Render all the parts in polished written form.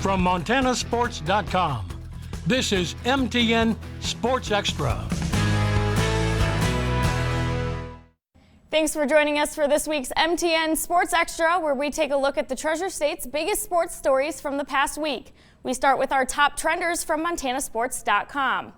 from MontanaSports.com. This is MTN Sports Extra. Thanks for joining us for this week's MTN Sports Extra, where we take a look at the Treasure State's biggest sports stories from the past week. We start with our top trenders from MontanaSports.com.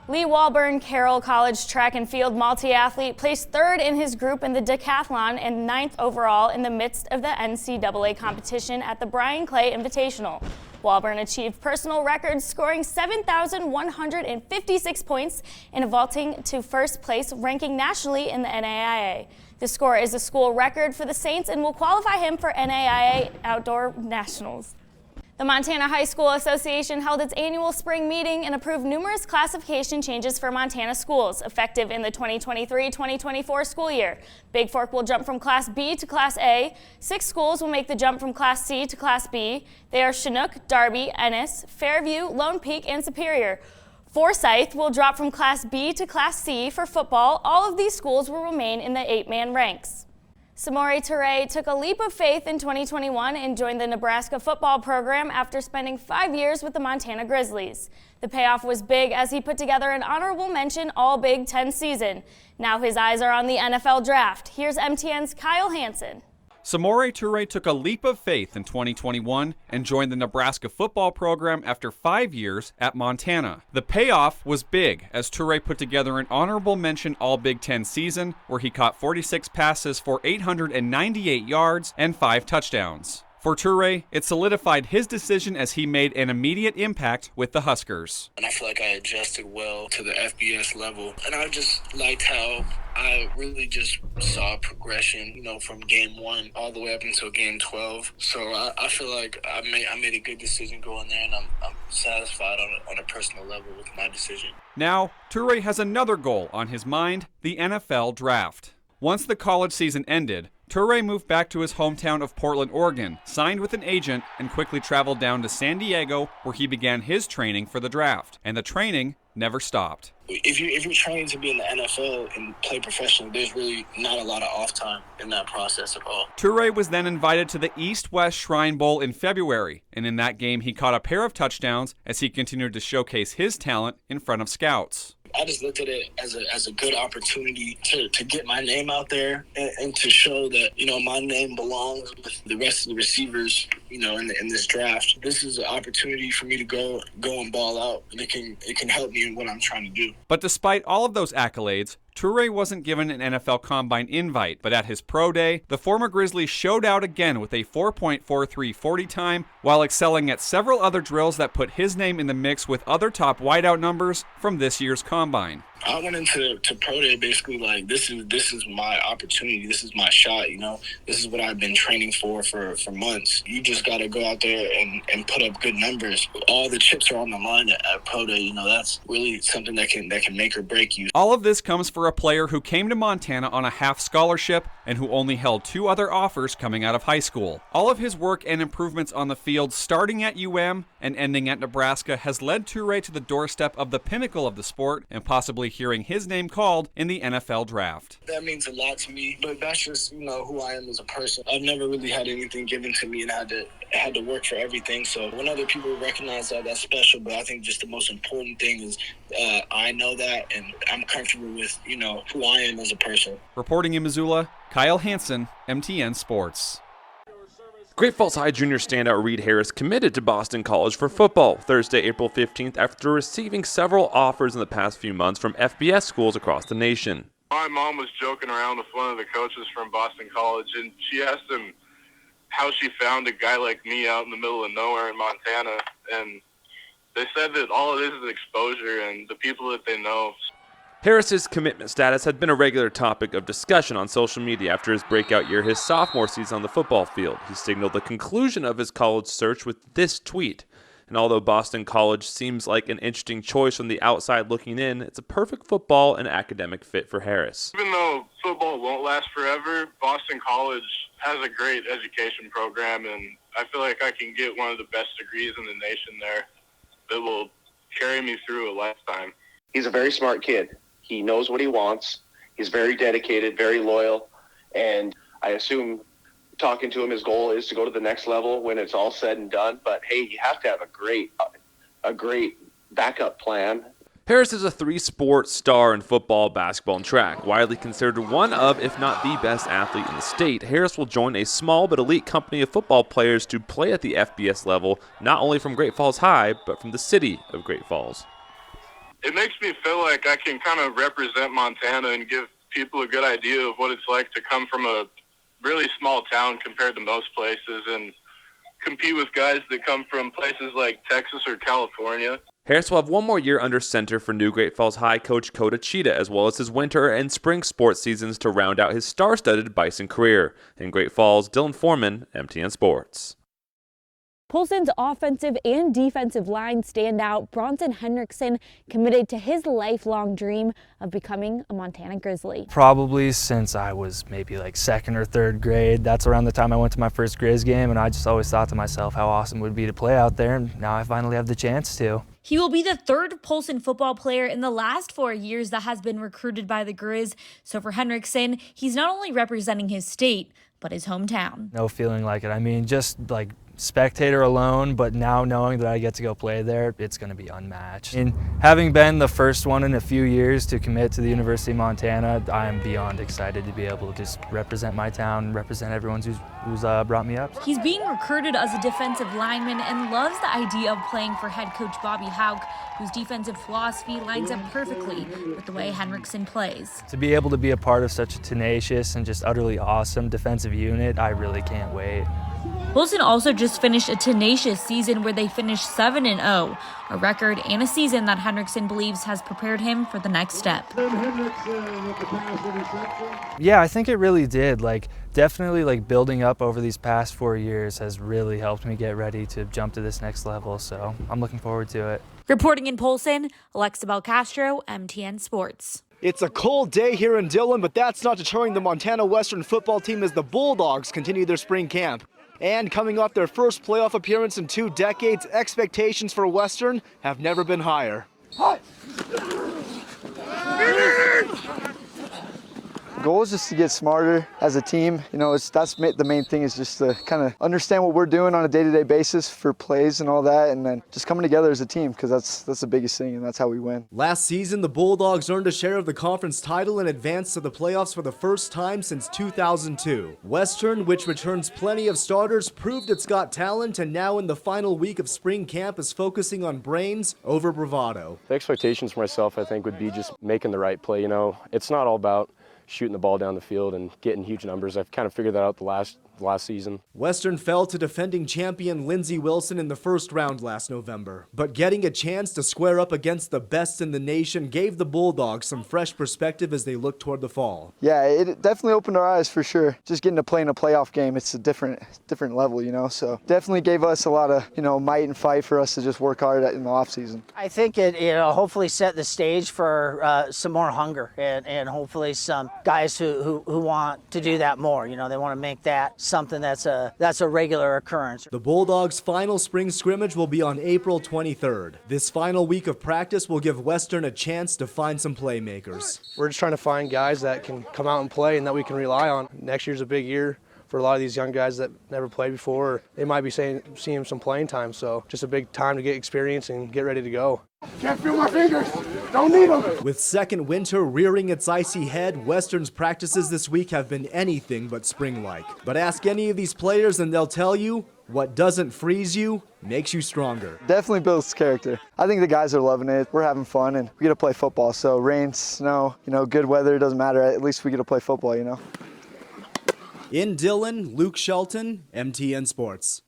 Lee Walburn Carroll College track and field multi-athlete placed third in his group in the decathlon and ninth overall in the midst of the NCAA competition at the Brian Clay Invitational. Walburn achieved personal records, scoring 7,156 points and vaulting to first place, ranking nationally in the NAIA. The score is a school record for the Saints and will qualify him for NAIA Outdoor Nationals. The Montana High School Association held its annual spring meeting and approved numerous classification changes for Montana schools, effective in the 2023-2024 school year. Big Fork will jump from Class B to Class A. 6 schools will make the jump from Class C to Class B. They are Chinook, Darby, Ennis, Fairview, Lone Peak, and Superior. Forsyth will drop from Class B to Class C for football. All of these schools will remain in the 8-man ranks. Samori Toure took a leap of faith in 2021 and joined the Nebraska football program after spending 5 years with the Montana Grizzlies. The payoff was big as he put together an honorable mention All Big Ten season. Now his eyes are on the NFL draft. Here's MTN's Kyle Hanson. Samori Toure took a leap of faith in 2021 and joined the Nebraska football program after 5 years at Montana. The payoff was big as Toure put together an honorable mention All Big Ten season where he caught 46 passes for 898 yards and 5 touchdowns. For Toure, it solidified his decision as he made an immediate impact with the Huskers. And I feel like I adjusted well to the FBS level. And I just liked how I really just saw progression, from game 1 all the way up until game 12. So I feel like I made a good decision going there, and I'm satisfied on a personal level with my decision. Now, Toure has another goal on his mind, the NFL draft. Once the college season ended, Toure moved back to his hometown of Portland, Oregon, signed with an agent, and quickly traveled down to San Diego, where he began his training for the draft. And the training never stopped. If you're training to be in the NFL and play professionally, there's really not a lot of off time in that process at all. Toure was then invited to the East-West Shrine Bowl in February, and in that game he caught a pair of touchdowns as he continued to showcase his talent in front of scouts. I just looked at it as a good opportunity to get my name out there and to show that, my name belongs with the rest of the receivers, in this draft. This is an opportunity for me to go and ball out, and it can help me in what I'm trying to do. But despite all of those accolades, Toure wasn't given an NFL Combine invite, but at his pro day, the former Grizzly showed out again with a 4.43 40 time, while excelling at several other drills that put his name in the mix with other top wideout numbers from this year's Combine. I went into pro day basically like this is my opportunity, this is my shot, this is what I've been training for months. You just got to go out there and put up good numbers. All the chips are on the line at pro day. That's really something that can make or break you. All of this comes for a player who came to Montana on a half scholarship and who only held 2 other offers coming out of high school. All of his work and improvements on the field, starting at UM and ending at Nebraska, has led Toure to the doorstep of the pinnacle of the sport and possibly hearing his name called in the NFL draft. That means a lot to me, but that's just, who I am as a person. I've never really had anything given to me, and I had to work for everything. So when other people recognize that, that's special, but I think just the most important thing is I know that, and I'm comfortable with, who I am as a person. Reporting in Missoula, Kyle Hanson, MTN Sports. Great Falls High junior standout Reid Harris committed to Boston College for football Thursday, April 15th, after receiving several offers in the past few months from FBS schools across the nation. My mom was joking around with one of the coaches from Boston College, and she asked him how she found a guy like me out in the middle of nowhere in Montana, and they said that all it is exposure and the people that they know. Harris's commitment status had been a regular topic of discussion on social media after his breakout year his sophomore season on the football field. He signaled the conclusion of his college search with this tweet. And although Boston College seems like an interesting choice from the outside looking in, it's a perfect football and academic fit for Harris. Even though football won't last forever, Boston College has a great education program, and I feel like I can get one of the best degrees in the nation there that will carry me through a lifetime. He's a very smart kid. He knows what he wants. He's very dedicated, very loyal, and I assume talking to him. His goal is to go to the next level when it's all said and done. But hey, you have to have a great backup plan. Harris is a three-sport star in football, basketball, and track. Widely considered one of, if not the best athlete in the state, Harris will join a small but elite company of football players to play at the FBS level, not only from Great Falls High, but from the city of Great Falls. It makes me feel like I can kind of represent Montana and give people a good idea of what it's like to come from a really small town compared to most places and compete with guys that come from places like Texas or California. Harris will have one more year under center for new Great Falls High coach Coda Cheetah, as well as his winter and spring sports seasons to round out his star-studded Bison career. In Great Falls, Dylan Foreman, MTN Sports. Polson's offensive and defensive line standout Bronson Hendrickson committed to his lifelong dream of becoming a Montana Grizzly. Probably since I was maybe like second or third grade. That's around the time I went to my first Grizz game, and I just always thought to myself how awesome it would be to play out there, and now I finally have the chance to. He will be the third Polson football player in the last 4 years that has been recruited by the Grizz. So for Hendrickson, he's not only representing his state, but his hometown. No feeling like it. I mean, just like spectator alone, but now knowing that I get to go play there, it's going to be unmatched. And having been the first one in a few years to commit to the University of Montana, I'm beyond excited to be able to just represent my town, represent everyone who's brought me up. He's being recruited as a defensive lineman and loves the idea of playing for head coach Bobby Houck, whose defensive philosophy lines up perfectly with the way Hendrickson plays. To be able to be a part of such a tenacious and just utterly awesome defensive unit, I really can't wait. Polson also just finished a tenacious season where they finished 7-0, a record and a season that Hendrickson believes has prepared him for the next step. Yeah, I think it really did. Definitely building up over these past 4 years has really helped me get ready to jump to this next level, so I'm looking forward to it. Reporting in Polson, Alexa Belcastro, MTN Sports. It's a cold day here in Dillon, but that's not deterring the Montana Western football team as the Bulldogs continue their spring camp. And coming off their first playoff appearance in 2 decades, expectations for Western have never been higher. Goal is just to get smarter as a team. That's the main thing, is just to kind of understand what we're doing on a day-to-day basis for plays and all that, and then just coming together as a team, because that's the biggest thing, and that's how we win. Last season, the Bulldogs earned a share of the conference title and advanced to the playoffs for the first time since 2002. Western, which returns plenty of starters, proved it's got talent, and now in the final week of spring camp is focusing on brains over bravado. The expectations for myself, I think, would be just making the right play. It's not all about shooting the ball down the field and getting huge numbers. I've kind of figured that out the last season. Western fell to defending champion Lindsey Wilson in the first round last November, but getting a chance to square up against the best in the nation gave the Bulldogs some fresh perspective as they look toward the fall. Yeah, it definitely opened our eyes for sure. Just getting to play in a playoff game, it's a different level, so definitely gave us a lot of, might and fight for us to just work hard in the off season. I think it hopefully set the stage for some more hunger and hopefully some guys who want to do that more. They want to make that something that's a regular occurrence. The Bulldogs' final spring scrimmage will be on April 23rd. This final week of practice will give Western a chance to find some playmakers. We're just trying to find guys that can come out and play and that we can rely on. Next year's a big year for a lot of these young guys that never played before. Or they might be seeing some playing time, so just a big time to get experience and get ready to go. Can't feel my fingers. Don't need them. With second winter rearing its icy head, Western's practices this week have been anything but spring-like. But ask any of these players and they'll tell you, what doesn't freeze you makes you stronger. Definitely builds character. I think the guys are loving it. We're having fun, and we get to play football. So rain, snow, good weather, it doesn't matter. At least we get to play football, In Dillon, Luke Shelton, MTN Sports.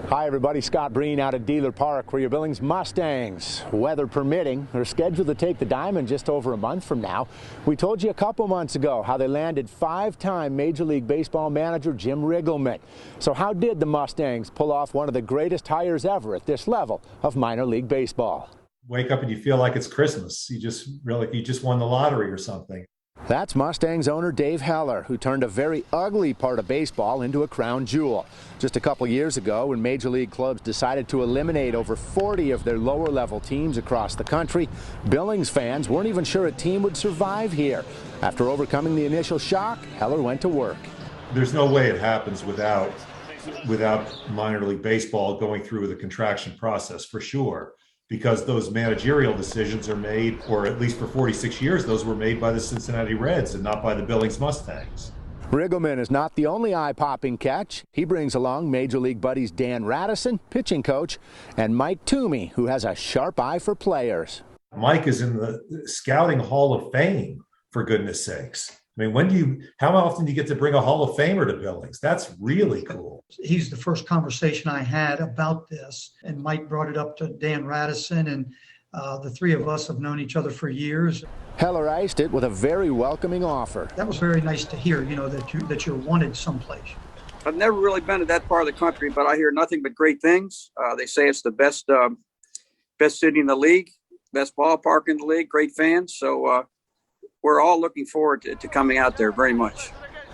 Hi everybody, Scott Breen out at Dealer Park, where your Billings Mustangs, weather permitting, are scheduled to take the diamond just over a month from now. We told you a couple months ago how they landed 5-time Major League Baseball manager Jim Riggleman. So how did the Mustangs pull off one of the greatest hires ever at this level of minor league baseball? Wake up and you feel like it's Christmas. You just won the lottery or something. That's Mustangs owner Dave Heller, who turned a very ugly part of baseball into a crown jewel. Just a couple years ago, when major league clubs decided to eliminate over 40 of their lower-level teams across the country, Billings fans weren't even sure a team would survive here. After overcoming the initial shock, Heller went to work. there's no way it happens without minor league baseball going through the contraction process, for sure, because those managerial decisions are made, or at least for 46 years, those were made by the Cincinnati Reds and not by the Billings Mustangs. Riggleman is not the only eye-popping catch. He brings along Major League buddies Dan Radisson, pitching coach, and Mike Toomey, who has a sharp eye for players. Mike is in the Scouting Hall of Fame, for goodness sakes. I mean, how often do you get to bring a Hall of Famer to Billings? That's really cool. He's the first conversation I had about this, and Mike brought it up to Dan Radisson, and the three of us have known each other for years. Heller iced it with a very welcoming offer. That was very nice to hear, that you're wanted someplace. I've never really been to that part of the country, but I hear nothing but great things. They say it's the best city in the league, best ballpark in the league, great fans. So we're all looking forward to coming out there very much.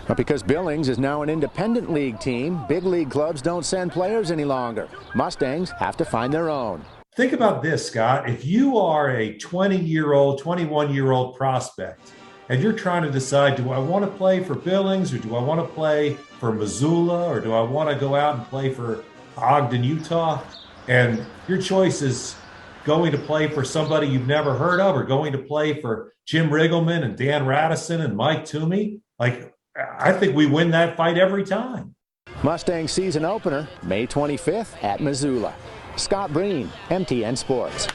But because Billings is now an independent league team, big league clubs don't send players any longer. Mustangs have to find their own. Think about this, Scott. If you are a 20-year-old, 21-year-old prospect, and you're trying to decide, do I want to play for Billings, or do I want to play for Missoula, or do I want to go out and play for Ogden, Utah? And your choice is going to play for somebody you've never heard of, or going to play for Jim Riggleman and Dan Radisson and Mike Toomey. I think we win that fight every time. Mustang season opener, May 25th at Missoula. Scott Breen, MTN Sports.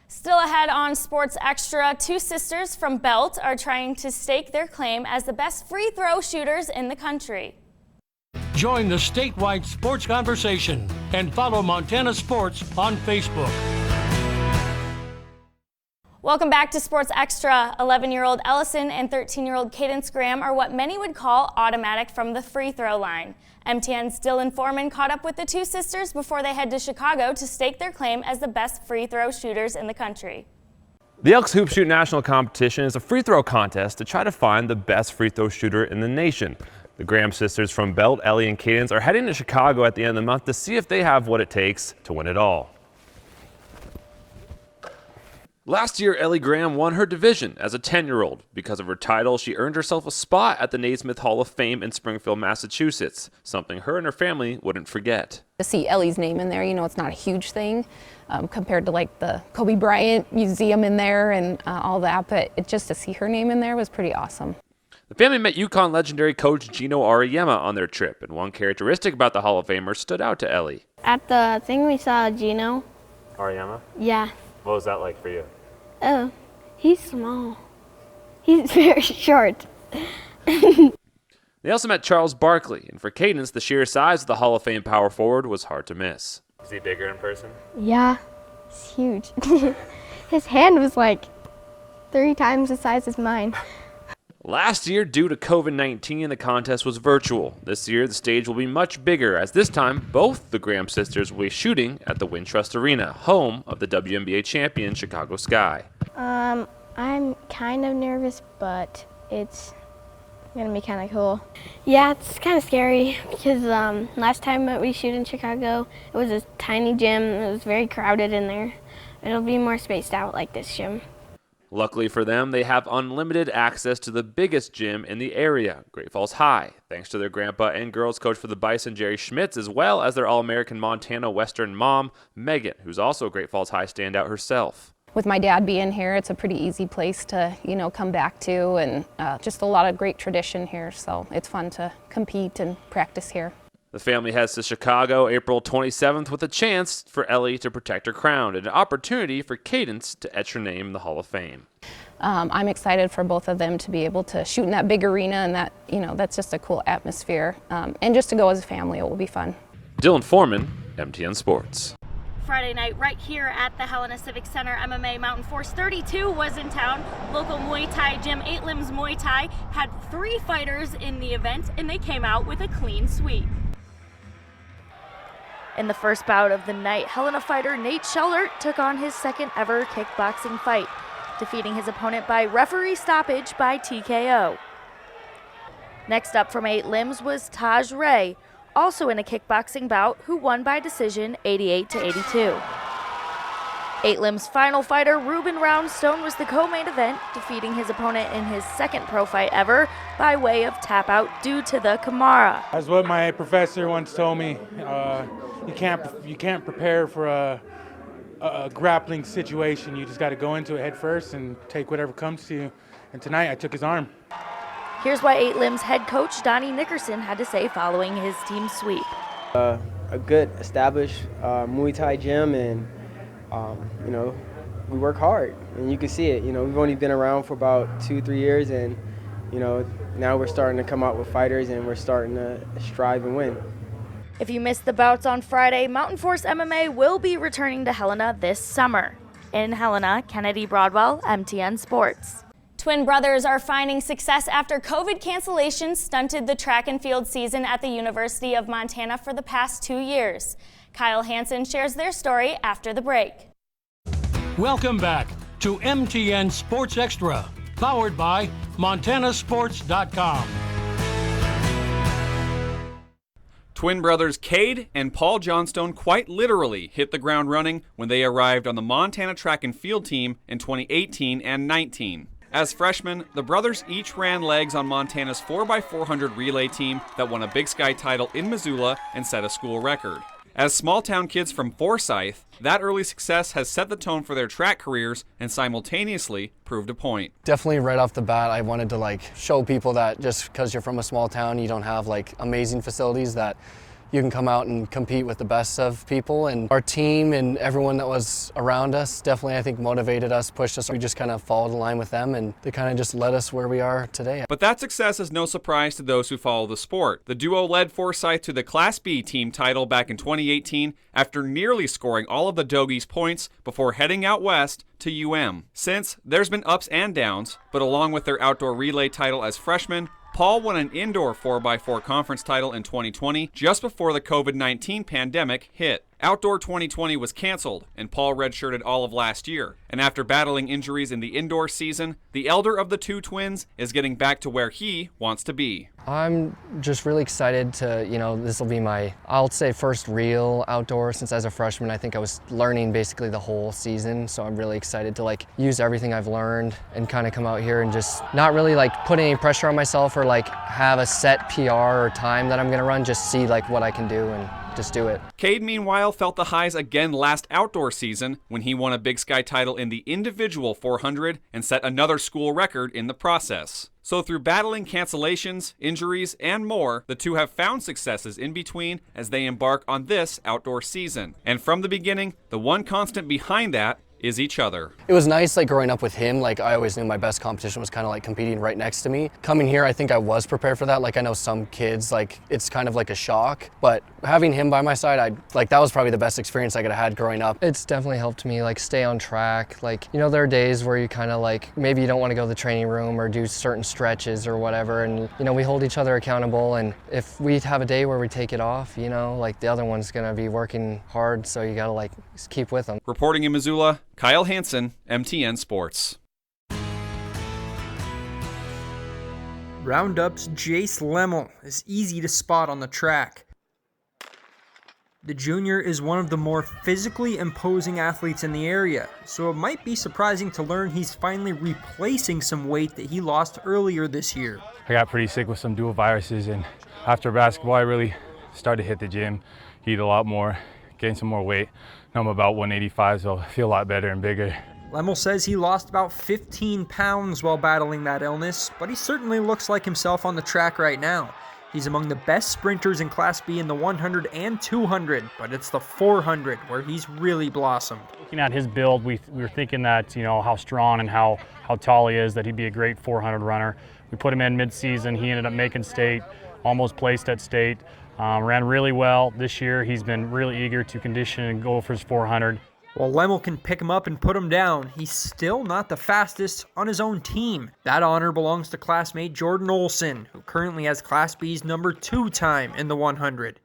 Still ahead on Sports Extra, two sisters from Belt are trying to stake their claim as the best free throw shooters in the country. Join the statewide sports conversation and follow Montana Sports on Facebook. Welcome back to Sports Extra. 11-year-old Ellison and 13-year-old Cadence Graham are what many would call automatic from the free throw line. MTN's Dylan Foreman caught up with the two sisters before they head to Chicago to stake their claim as the best free throw shooters in the country. The Elks Hoop Shoot National Competition is a free throw contest to try to find the best free throw shooter in the nation. The Graham sisters from Belt, Ellie and Cadence, are heading to Chicago at the end of the month to see if they have what it takes to win it all. Last year, Ellie Graham won her division as a 10-year-old. Because of her title, she earned herself a spot at the Naismith Hall of Fame in Springfield, Massachusetts, something her and her family wouldn't forget. To see Ellie's name in there, it's not a huge thing compared to like the Kobe Bryant Museum in there and all that, but just to see her name in there was pretty awesome. The family met UConn legendary coach Gino Auriemma on their trip, and one characteristic about the Hall of Famer stood out to Ellie. At the thing we saw Gino. Auriemma? Yeah. What was that like for you? Oh, he's small. He's very short. They also met Charles Barkley, and for Cadence, the sheer size of the Hall of Fame power forward was hard to miss. Is he bigger in person? Yeah, he's huge. His hand was like 3 times the size as mine. Last year, due to COVID-19, the contest was virtual. This year, the stage will be much bigger, as this time, both the Graham sisters will be shooting at the Wintrust Arena, home of the WNBA champion Chicago Sky. I'm kind of nervous, but it's gonna be kind of cool. Yeah, it's kind of scary because last time we shoot in Chicago, it was a tiny gym. It was very crowded in there. It'll be more spaced out like this gym. Luckily for them, they have unlimited access to the biggest gym in the area, Great Falls High, thanks to their grandpa and girls coach for the Bison, Jerry Schmitz, as well as their All-American Montana Western mom, Megan, who's also a Great Falls High standout herself. With my dad being here, it's a pretty easy place to, come back to, and just a lot of great tradition here, so it's fun to compete and practice here. The family heads to Chicago April 27th with a chance for Ellie to protect her crown and an opportunity for Cadence to etch her name in the Hall of Fame. I'm excited for both of them to be able to shoot in that big arena, and that, that's just a cool atmosphere. And just to go as a family, it will be fun. Dylan Foreman, MTN Sports. Friday night, right here at the Helena Civic Center, MMA Mountain Force 32 was in town. Local Muay Thai gym, 8 Limbs Muay Thai, had 3 fighters in the event, and they came out with a clean sweep. In the first bout of the night, Helena fighter Nate Schellert took on his second ever kickboxing fight, defeating his opponent by referee stoppage by TKO. Next up from 8 Limbs was Taj Ray, also in a kickboxing bout, who won by decision 88-82. 8 Limbs final fighter Ruben Roundstone was the co-main event, defeating his opponent in his second pro fight ever by way of tap out due to the Kimura. That's what my professor once told me. You can't prepare for a grappling situation. You just got to go into it head first and take whatever comes to you. And tonight I took his arm. Here's what 8 Limbs head coach Donnie Nickerson had to say following his team sweep. A good established Muay Thai gym, and we work hard, and you can see it. We've only been around for about 2-3 years, and now we're starting to come out with fighters, and we're starting to strive and win. If you missed the bouts on Friday, Mountain Force MMA will be returning to Helena this summer. In Helena, Kennedy Broadwell, MTN Sports. Twin brothers are finding success after COVID cancellations stunted the track and field season at the University of Montana for the past 2 years. Kyle Hanson shares their story after the break. Welcome back to MTN Sports Extra, powered by MontanaSports.com. Twin brothers Cade and Paul Johnstone quite literally hit the ground running when they arrived on the Montana track and field team in 2018 and 19. As freshmen, the brothers each ran legs on Montana's 4x400 relay team that won a Big Sky title in Missoula and set a school record. As small-town kids from Forsyth, that early success has set the tone for their track careers and simultaneously proved a point. Definitely right off the bat, I wanted to show people that just because you're from a small town, you don't have amazing facilities, that you can come out and compete with the best of people. And our team and everyone that was around us definitely, I think, motivated us, pushed us. We just kind of followed the line with them, and they kind of just led us where we are today. But that success is no surprise to those who follow the sport. The duo led Forsyth to the Class B team title back in 2018 after nearly scoring all of the Dogies' points before heading out west to UM. Since, there's been ups and downs, but along with their outdoor relay title as freshmen, Paul won an indoor 4x4 conference title in 2020, just before the COVID-19 pandemic hit. Outdoor 2020 was canceled, and Paul redshirted all of last year. And after battling injuries in the indoor season, the elder of the two twins is getting back to where he wants to be. I'm just really excited to, this will be my, I'll say, first real outdoor, since as a freshman, I think I was learning basically the whole season. So I'm really excited to use everything I've learned and kind of come out here and just not really put any pressure on myself or have a set PR or time that I'm gonna run, just see what I can do and just do it. Cade, meanwhile, felt the highs again last outdoor season when he won a Big Sky title in the individual 400 and set another school record in the process. So through battling cancellations, injuries, and more, the two have found successes in between as they embark on this outdoor season. And from the beginning, the one constant behind that is each other. It was nice growing up with him. I always knew my best competition was kind of competing right next to me. Coming here, I think I was prepared for that. I know some kids, it's kind of a shock, but having him by my side, that was probably the best experience I could have had growing up. It's definitely helped me stay on track. There are days where you kind of maybe you don't want to go to the training room or do certain stretches or whatever, and we hold each other accountable, and if we have a day where we take it off, the other one's gonna be working hard, so you gotta just keep with them. Reporting in Missoula, Kyle Hanson, MTN Sports. Roundup's Jace Lemmel is easy to spot on the track. The junior is one of the more physically imposing athletes in the area, so it might be surprising to learn he's finally replacing some weight that he lost earlier this year. I got pretty sick with some dual viruses, and after basketball I really started to hit the gym, eat a lot more, gain some more weight. Now I'm about 185, so I feel a lot better and bigger. Lemmel says he lost about 15 pounds while battling that illness, but he certainly looks like himself on the track right now. He's among the best sprinters in Class B in the 100 and 200, but it's the 400 where he's really blossomed. Looking at his build, we were thinking that, how strong and how tall he is, that he'd be a great 400 runner. We put him in mid-season. He ended up making state, almost placed at state. Ran really well this year. He's been really eager to condition and go for his 400. While Lemmel can pick him up and put him down, he's still not the fastest on his own team. That honor belongs to classmate Jordan Olson, who currently has Class B's number 2 time in the 100.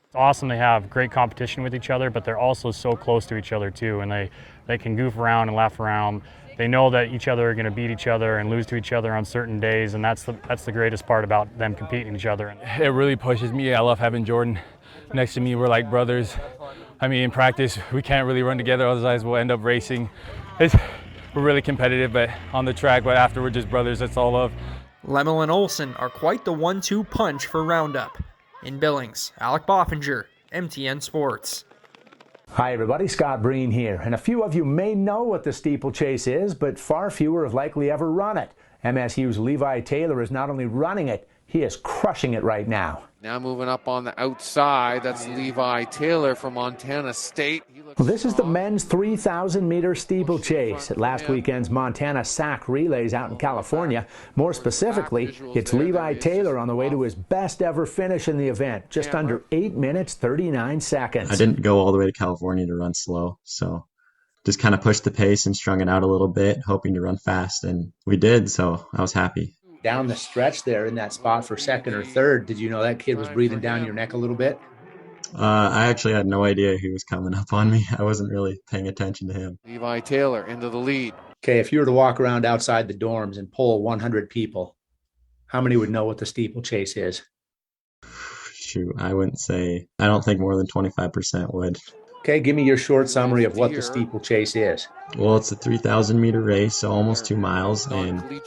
It's awesome they have great competition with each other, but they're also so close to each other too, and they can goof around and laugh around. They know that each other are going to beat each other and lose to each other on certain days, and that's the greatest part about them competing each other. It really pushes me. I love having Jordan next to me. We're like brothers. I mean, in practice, we can't really run together, otherwise we'll end up racing. We're really competitive, but on the track, but after we're just brothers, that's all love. Lemmel and Olsen are quite the 1-2 punch for Roundup. In Billings, Alec Boffinger, MTN Sports. Hi everybody, Scott Breen here, and a few of you may know what the steeplechase is, but far fewer have likely ever run it. MSU's Levi Taylor is not only running it, he is crushing it right now. Now moving up on the outside, that's Levi Taylor from Montana State. Well, this is the men's 3,000-meter steeplechase at last weekend's Montana SAC relays out in California. More specifically, it's Levi Taylor on the way to his best ever finish in the event, just under 8 minutes, 39 seconds. I didn't go all the way to California to run slow, so just kind of pushed the pace and strung it out a little bit, hoping to run fast, and we did, so I was happy. Down the stretch there in that spot for second or third, did you know that kid was breathing down your neck a little bit? I actually had no idea he was coming up on me. I wasn't really paying attention to him. Levi Taylor into the lead. Okay, if you were to walk around outside the dorms and poll 100 people, how many would know what the steeplechase is? Shoot, I don't think more than 25% would. Okay, give me your short summary of what the steeplechase is. Well, it's a 3,000-meter race, so almost 2 miles, and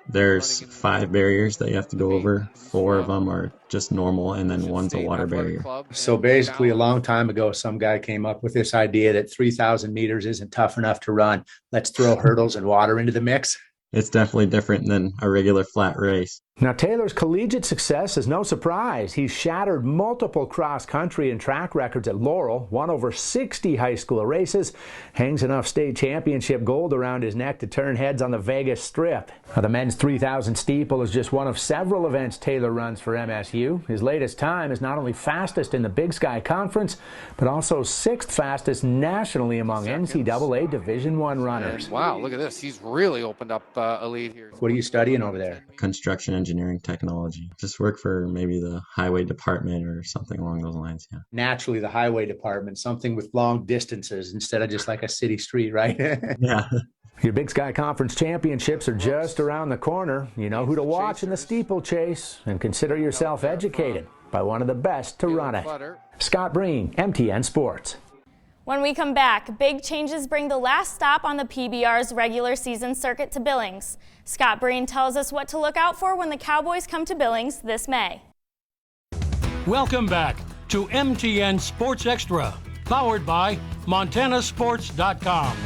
there's 5 barriers that you have to go over. 4 of them are just normal, and then one's a water barrier. So basically, a long time ago, some guy came up with this idea that 3,000 meters isn't tough enough to run. Let's throw hurdles and water into the mix. It's definitely different than a regular flat race. Now, Taylor's collegiate success is no surprise. He's shattered multiple cross-country and track records at Laurel, won over 60 high school races, hangs enough state championship gold around his neck to turn heads on the Vegas Strip. Now, the men's 3,000 steeple is just one of several events Taylor runs for MSU. His latest time is not only fastest in the Big Sky Conference, but also 6th fastest nationally among NCAA Division I runners. And wow, look at this. He's really opened up a lead here. What are you studying over there? Construction engineering technology. Just work for maybe the highway department or something along those lines, yeah. Naturally, the highway department, something with long distances instead of just like a city street, right? Yeah. Your Big Sky Conference championships are just around the corner. You know who to watch in the steeplechase, and consider yourself educated by one of the best to run it. Scott Breen, MTN Sports. When we come back, big changes bring the last stop on the PBR's regular season circuit to Billings. Scott Breen tells us what to look out for when the Cowboys come to Billings this May. Welcome back to MTN Sports Extra, powered by MontanaSports.com.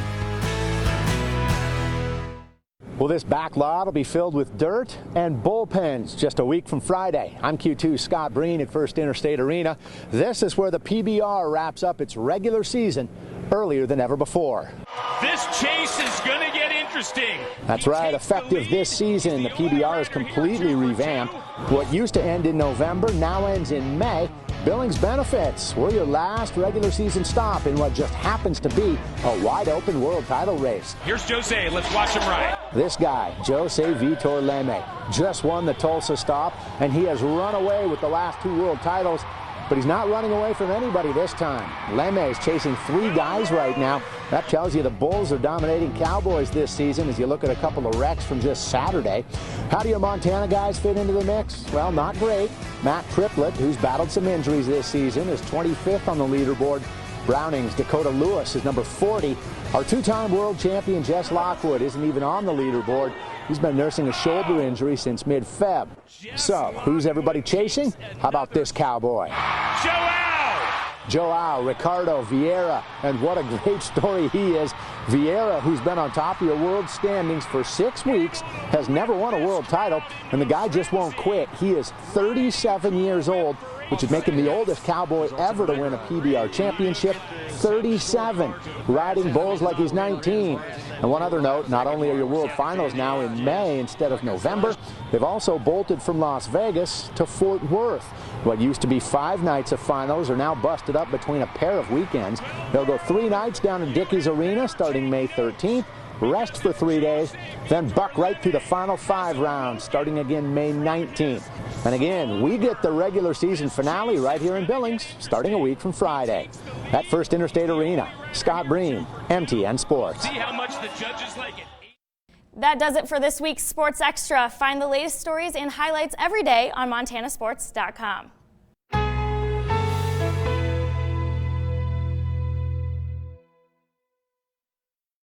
Well, this back lot will be filled with dirt and bullpens just a week from Friday. I'm Q2 Scott Breen at First Interstate Arena. This is where the PBR wraps up its regular season earlier than ever before. This chase is going to get interesting. That's right. Effective this season, the PBR is completely revamped. What used to end in November now ends in May. Billings benefits. We're your last regular season stop in what just happens to be a wide-open world title race. Here's Jose. Let's watch him ride. This guy, Jose Vitor Leme, just won the Tulsa stop, and he has run away with the last 2 world titles, but he's not running away from anybody this time. Leme is chasing 3 guys right now. That tells you the Bulls are dominating Cowboys this season as you look at a couple of wrecks from just Saturday. How do your Montana guys fit into the mix? Well, not great. Matt Triplett, who's battled some injuries this season, is 25th on the leaderboard. Browning's Dakota Lewis is number 40. Our 2-time world champion Jess Lockwood isn't even on the leaderboard. He's been nursing a shoulder injury since mid-Feb. So, who's everybody chasing? How about this cowboy? Joao, Ricardo, Vieira, and what a great story he is. Vieira, who's been on top of your world standings for 6 weeks, has never won a world title, and the guy just won't quit. He is 37 years old, which would make him the oldest cowboy ever to win a PBR championship. 37, riding bulls like he's 19. And one other note, not only are your world finals now in May instead of November, they've also bolted from Las Vegas to Fort Worth. What used to be 5 nights of finals are now busted up between a pair of weekends. They'll go 3 nights down in Dickies Arena starting May 13th, rest for 3 days, then buck right through the final 5 rounds starting again May 19th. And again, we get the regular season finale right here in Billings starting a week from Friday. At First Interstate Arena, Scott Breen, MTN Sports. See how much the judges like it. That does it for this week's Sports Extra. Find the latest stories and highlights every day on MontanaSports.com.